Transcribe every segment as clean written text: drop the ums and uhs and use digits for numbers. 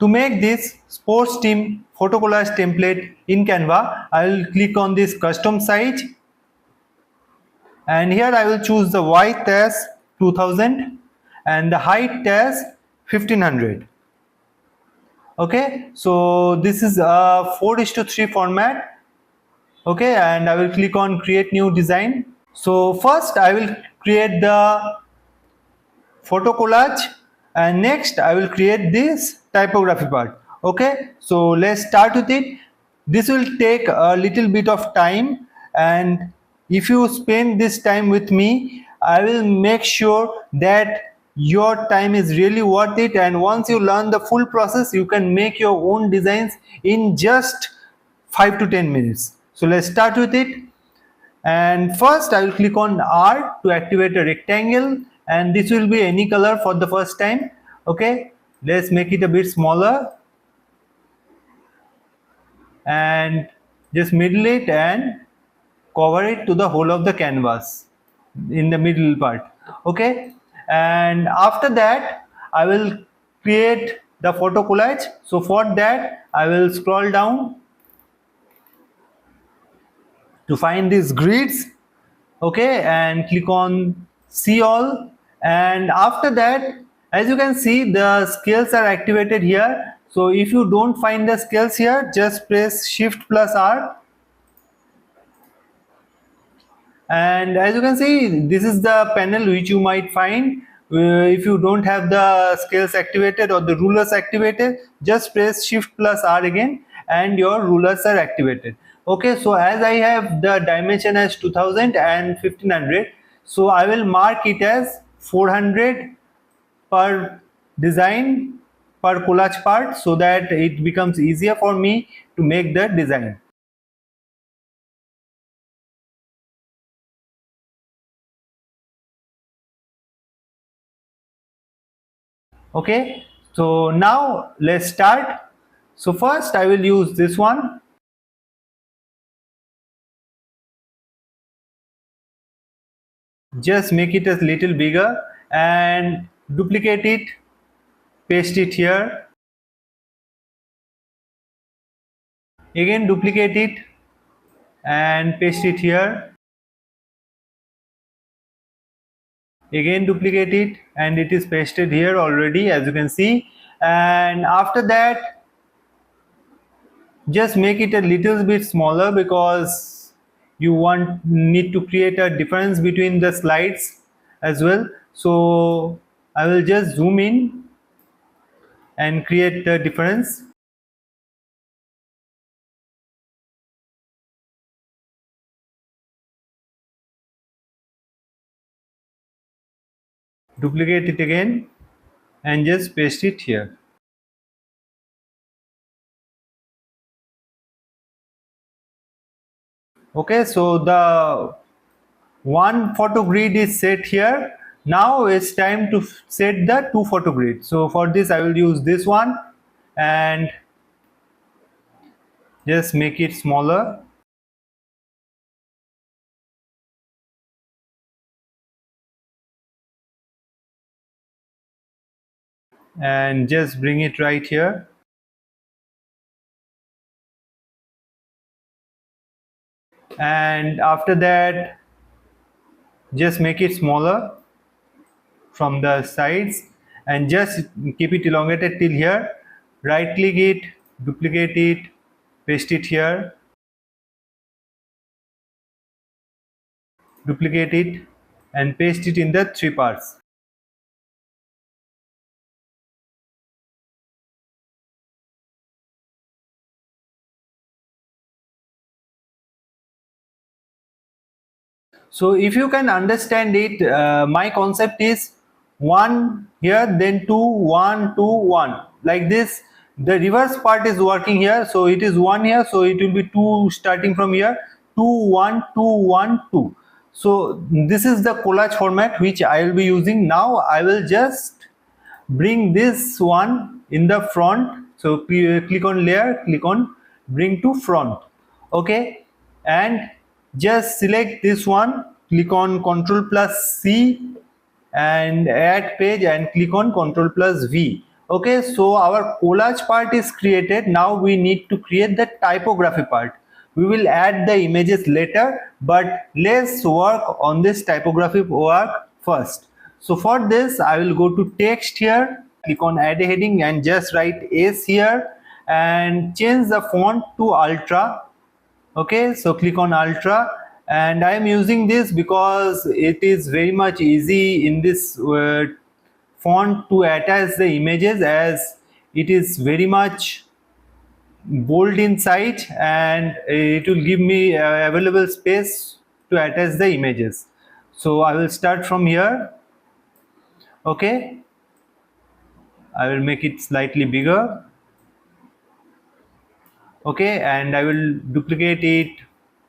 To make this sports team photo collage template in Canva, I will click on this custom size, and here I will choose the width as 2000 and the height as 1500. Okay, so this is a 4:3 format. Okay, and I will click on create new design. So first I will create the photo collage, and next I will create this typography part. Okay, so let's start with it. This will take a little bit of time, and if you spend this time with me, I will make sure that your time is really worth it, and once you learn the full process, you can make your own designs in just 5 to 10 minutes. So let's start with it. And first I will click on R to activate a rectangle, and this will be any color for the first time. Okay, let's make it a bit smaller and just middle it and cover it to the whole of the canvas in the middle part. Okay, and after that I will create the photo collage. So for that I will scroll down to find these grids. Okay, and click on see all, and after that, as you can see, the scales are activated here. So if you don't find the scales here, just press Shift plus R, and as you can see, this is the panel which you might find. If you don't have the scales activated or the rulers activated, just press Shift plus R again and your rulers are activated. Okay, so as I have the dimension as 2000 and 1500, so I will mark it as 400 per design, per collage part, so that it becomes easier for me to make the design. Okay, so now let's start. So first I will use this one. Just make it a little bigger and duplicate it, paste it here, again duplicate it and paste it here, again duplicate it, and it is pasted here already, as you can see. And after that, just make it a little bit smaller because you need to create a difference between the slides as well. So I will just zoom in and create the difference. Duplicate it again and just paste it here. Okay, so the one photo grid is set here. Now it's time to set the two photo grids. So for this I will use this one and just make it smaller. And just bring it right here. And after that, just make it smaller from the sides and just keep it elongated till here. Right click it, duplicate it, paste it here, duplicate it and paste it in the three parts. So if you can understand it, my concept is 1 here, then 2, 1, 2, 1, like this. The reverse part is working here, so it is 1 here, so it will be 2 starting from here, 2, 1, 2, 1, 2. So this is the collage format which I will be using. Now I will just bring this one in the front. So click on layer, click on bring to front. Okay, and just select this one, click on Ctrl plus C and add page and click on Ctrl plus V. Okay, so our collage part is created. Now we need to create the typography part. We will add the images later, but let's work on this typography work first. So for this I will go to text here, click on add a heading and just write S here and change the font to ultra. Okay, so click on ultra, and I am using this because it is very much easy in this font to attach the images, as it is very much bold inside and it will give me available space to attach the images. So I will start from here. Okay, I will make it slightly bigger. Okay, and I will duplicate it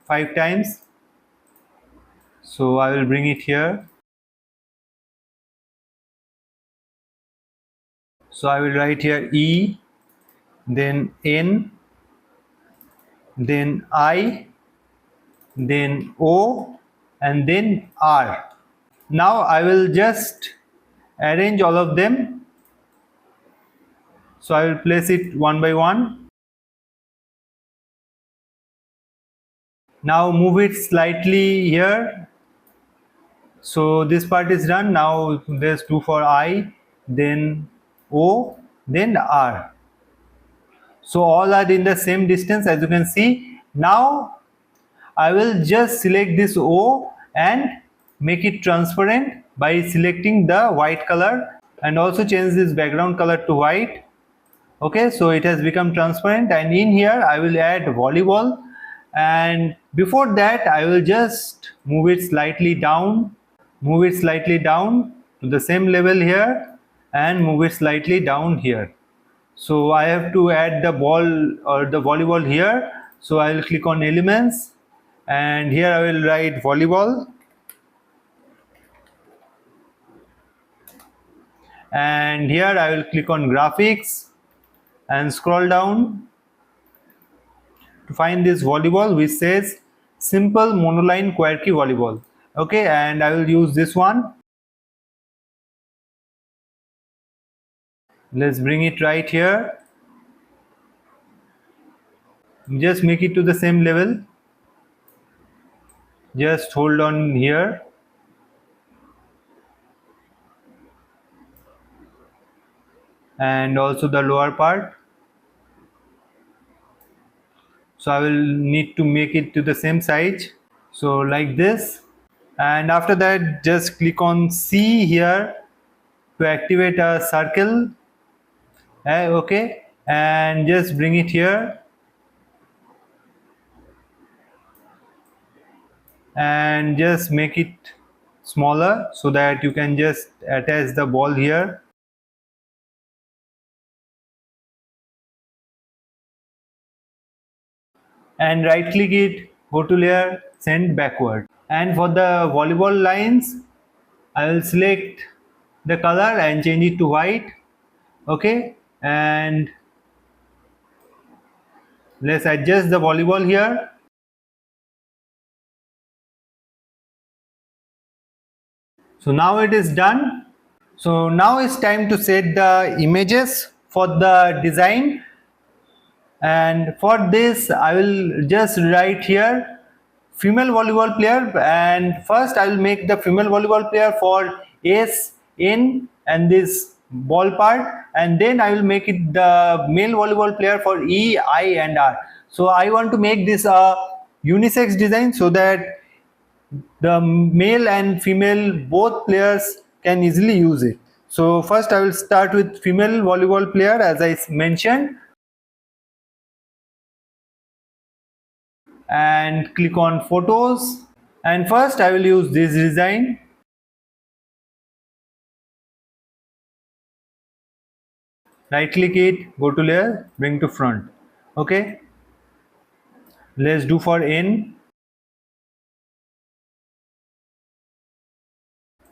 5 times. So I will bring it here. So I will write here E, then N, then I, then O, and then R. Now I will just arrange all of them. So I will place it one by one. Now move it slightly here. So this part is done. Now there's 2 for I, then O, then R. So all are in the same distance, as you can see. Now I will just select this O and make it transparent by selecting the white color, and also change this background color to white. Okay, so it has become transparent, and in here I will add volleyball, and before that I will just move it slightly down to the same level here, and move it slightly down here. So I have to add the ball or the volleyball here. So I will click on elements, and here I will write volleyball, and here I will click on graphics and scroll down to find this volleyball which says simple monoline quirky volleyball. Okay, and I will use this one. Let's bring it right here. Just make it to the same level. Just hold on here. And also the lower part. So I will need to make it to the same size. So like this. And after that, just click on C here to activate a circle. Okay, and just bring it here. And just make it smaller so that you can just attach the ball here. And right click it, go to layer, send backward. And for the volleyball lines, I will select the color and change it to white. Okay, and let's adjust the volleyball here. So now it is done. So now it's time to set the images for the design, and for this I will just write here female volleyball player, and first I will make the female volleyball player for S, N and this ball part, and then I will make it the male volleyball player for E, I and R. So I want to make this a unisex design so that the male and female both players can easily use it. So first I will start with female volleyball player, as I mentioned, and click on photos, and first I will use this design. Right click it, go to layer, bring to front. Okay, let's do for N.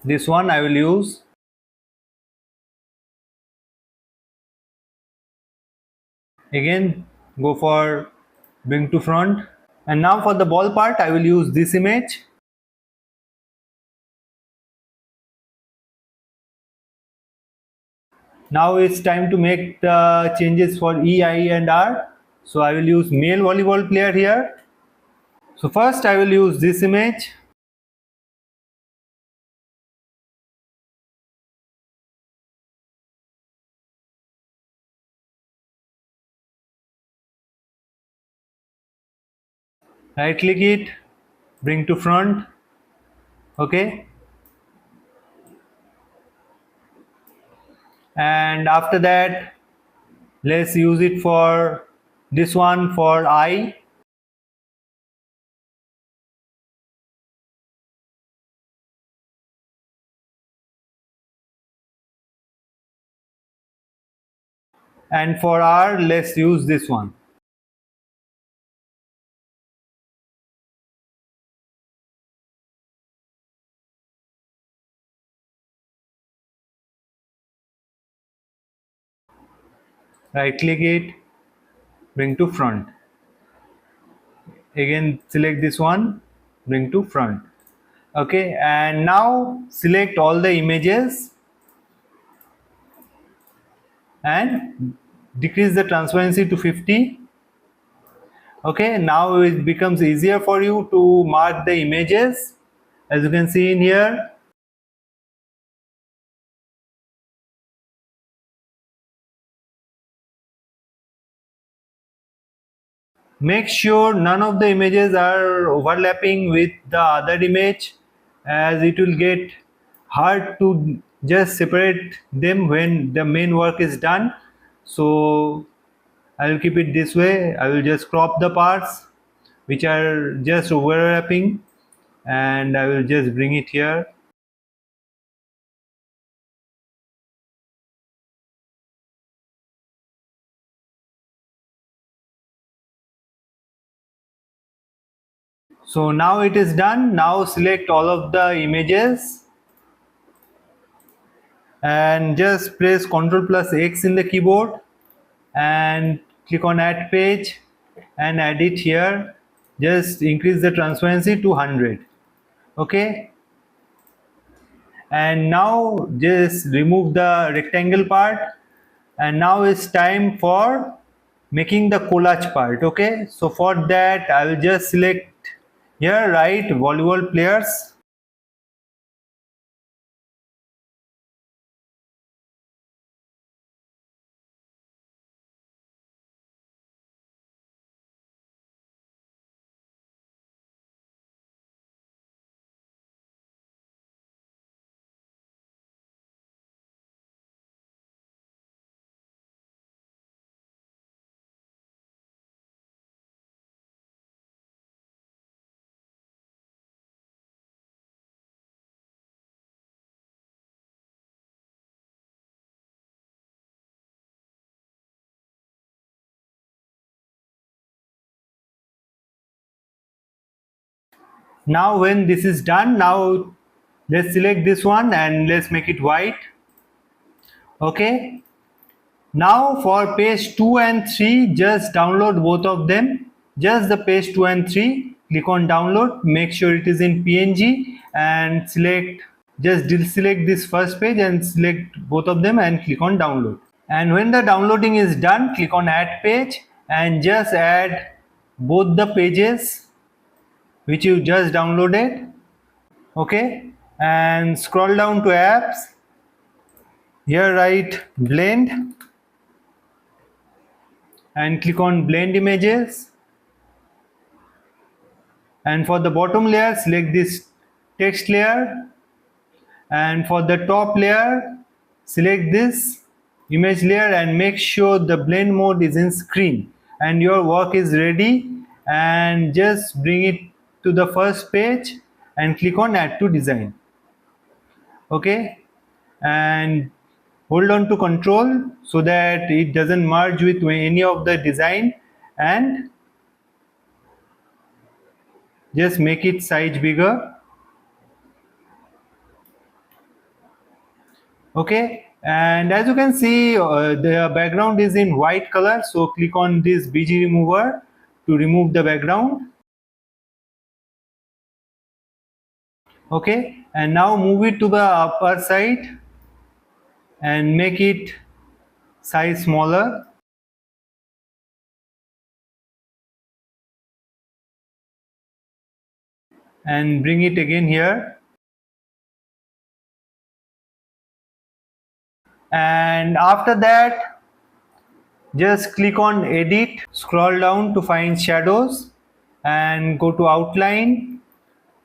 This one I will use. Again, go for bring to front. And now for the ball part I will use this image. Now it's time to make the changes for E, I and R. So I will use male volleyball player here. So first I will use this image. Right click it, bring to front. Okay. And after that, let's use it for this one for I. And for R, let's use this one. Right click it, bring to front. Again select this one, bring to front. Okay, and now select all the images and decrease the transparency to 50. Okay, now it becomes easier for you to mark the images, as you can see in here. Make sure none of the images are overlapping with the other image, as it will get hard to just separate them when the main work is done. So I will keep it this way. I will just crop the parts which are just overlapping, and I will just bring it here. So now it is done. Now select all of the images and just press Ctrl plus X in the keyboard and click on add page and add it here. Just increase the transparency to 100. Okay, and now just remove the rectangle part, and now it's time for making the collage part. Okay, so for that I will just select here, write volleyball players. Now when this is done, now let's select this one and let's make it white. Okay, now for page 2 and 3, just download both of them. Just the page 2 and 3, click on download, make sure it is in PNG and select, just deselect this first page and select both of them and click on download. And when the downloading is done, click on add page and just add both the pages which you just downloaded. Okay, and scroll down to apps. Here write blend and click on blend images, and for the bottom layer select this text layer, and for the top layer select this image layer and make sure the blend mode is in screen, and your work is ready. And just bring it to the first page and click on add to design. Okay, and hold on to control so that it doesn't merge with any of the design, and just make it size bigger. Okay, and as you can see the background is in white color, so click on this BG remover to remove the background. Okay, and now move it to the upper side and make it size smaller, and bring it again here, and after that just click on edit, scroll down to find shadows and go to outline,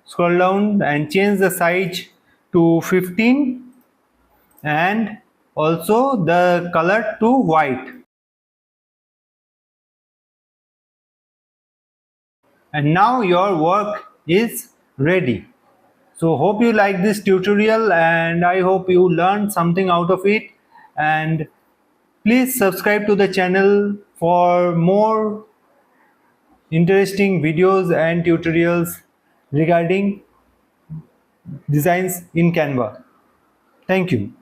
scroll down and change the size to 15 and also the color to white. And now your work is ready. So hope you like this tutorial and I hope you learned something out of it, and please subscribe to the channel for more interesting videos and tutorials regarding designs in Canva. Thank you.